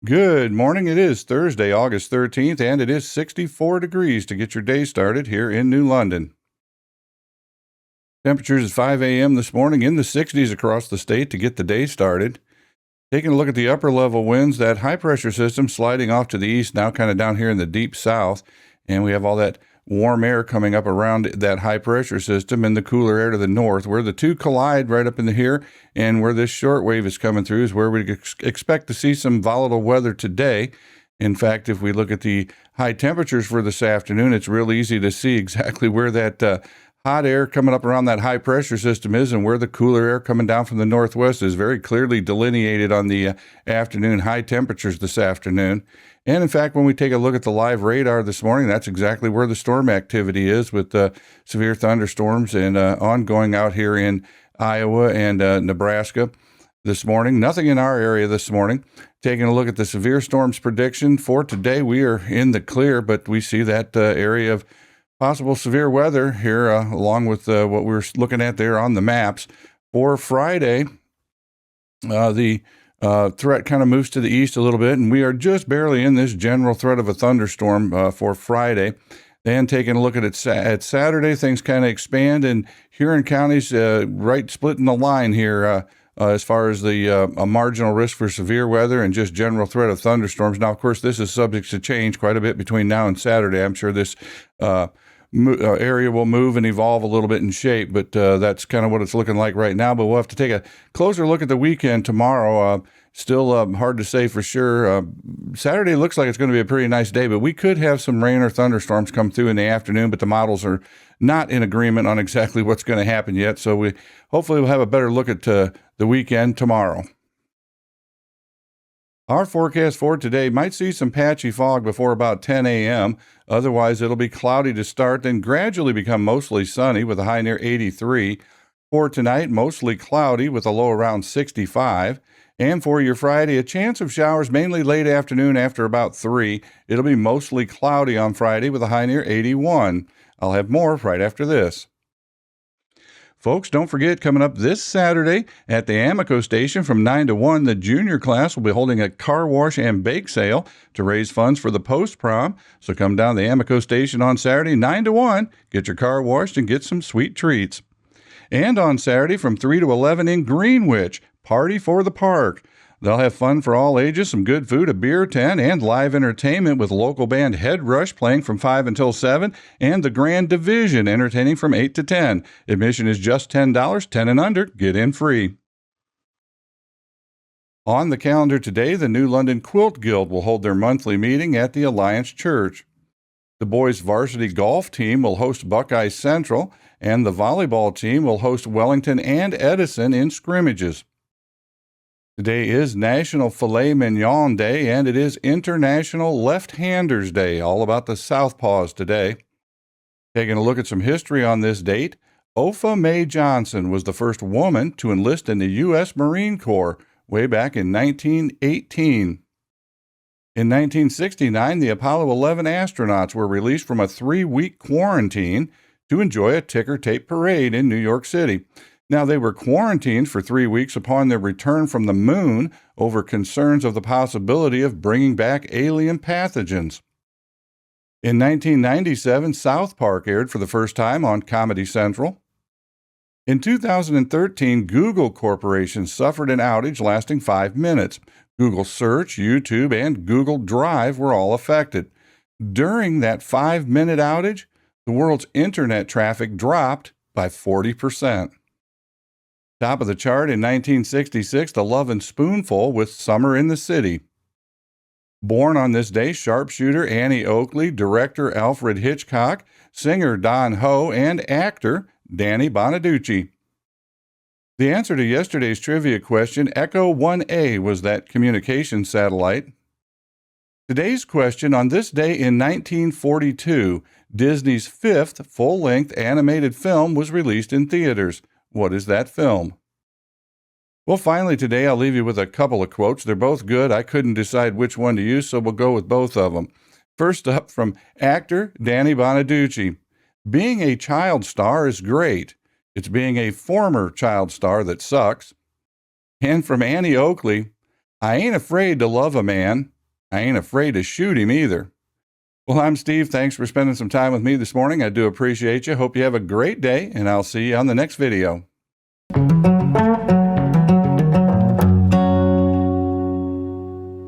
Good morning. It is Thursday, August 13th, and it is 64 degrees to get your day started here in New London. Temperatures at 5 a.m. this morning in the 60s across the state to get the day started. Taking a look at the upper level winds, that high pressure system sliding off to the east, now kind of down here in the deep south, and we have all that warm air coming up around that high pressure system and the cooler air to the north. Where the two collide right up in here and where this short wave is coming through is where we expect to see some volatile weather today. In fact, if we look at the high temperatures for this afternoon, it's real easy to see exactly where that hot air coming up around that high pressure system is and where the cooler air coming down from the northwest is very clearly delineated on the afternoon high temperatures this afternoon. And in fact, when we take a look at the live radar this morning, that's exactly where the storm activity is with severe thunderstorms and ongoing out here in Iowa and Nebraska this morning. Nothing in our area this morning. Taking a look at the severe storms prediction for today, we are in the clear, but we see that area of possible severe weather here along with what we're looking at there on the maps. For Friday, the threat kind of moves to the east a little bit, and we are just barely in this general threat of a thunderstorm for Friday. Then taking a look at it at Saturday, things kind of expand, and Huron County's right splitting the line here as far as the a marginal risk for severe weather and just general threat of thunderstorms. Now, of course, this is subject to change quite a bit between now and Saturday. I'm sure this area will move and evolve a little bit in shape, but that's kind of what it's looking like right now. But we'll have to take a closer look at the weekend tomorrow. Still hard to say for sure. Saturday looks like it's going to be a pretty nice day, but we could have some rain or thunderstorms come through in the afternoon, but the models are not in agreement on exactly what's going to happen yet. So we hopefully will have a better look at the weekend tomorrow. Our forecast for today might see some patchy fog before about 10 a.m. Otherwise, it'll be cloudy to start, then gradually become mostly sunny with a high near 83. For tonight, mostly cloudy with a low around 65. And for your Friday, a chance of showers mainly late afternoon after about 3. It'll be mostly cloudy on Friday with a high near 81. I'll have more right after this. Folks, don't forget, coming up this Saturday at the Amoco station from 9 to 1, the junior class will be holding a car wash and bake sale to raise funds for the post-prom. So come down to the Amoco station on Saturday, 9 to 1, get your car washed and get some sweet treats. And on Saturday from 3 to 11 in Greenwich, Party for the Park. They'll have fun for all ages, some good food, a beer tent, and live entertainment with local band Head Rush playing from 5 until 7, and the Grand Division entertaining from 8 to 10. Admission is just $10, 10 and under, get in free. On the calendar today, the New London Quilt Guild will hold their monthly meeting at the Alliance Church. The boys' varsity golf team will host Buckeye Central, and the volleyball team will host Wellington and Edison in scrimmages. Today is National Filet Mignon Day, and it is International Left-Handers Day, all about the southpaws today. Taking a look at some history on this date, Opha May Johnson was the first woman to enlist in the U.S. Marine Corps way back in 1918. In 1969, the Apollo 11 astronauts were released from a 3-week quarantine to enjoy a ticker tape parade in New York City. Now, they were quarantined for 3 weeks upon their return from the moon over concerns of the possibility of bringing back alien pathogens. In 1997, South Park aired for the first time on Comedy Central. In 2013, Google Corporation suffered an outage lasting 5 minutes. Google Search, YouTube, and Google Drive were all affected. During that 5-minute outage, the world's internet traffic dropped by 40%. Top of the chart in 1966, The Lovin' Spoonful with Summer in the City. Born on this day, sharpshooter Annie Oakley, director Alfred Hitchcock, singer Don Ho, and actor Danny Bonaducci. The answer to yesterday's trivia question, Echo 1A, was that communication satellite. Today's question, on this day in 1942, Disney's 5th full-length animated film was released in theaters. What is that film? Well, finally today I'll leave you with a couple of quotes. They're both good. I couldn't decide which one to use, so we'll go with both of them. First up, from actor Danny Bonaducci. Being a child star is great. It's being a former child star that sucks. And from Annie Oakley, I ain't afraid to love a man. I ain't afraid to shoot him either. Well, I'm Steve. Thanks for spending some time with me this morning. I do appreciate you. Hope you have a great day, and I'll see you on the next video.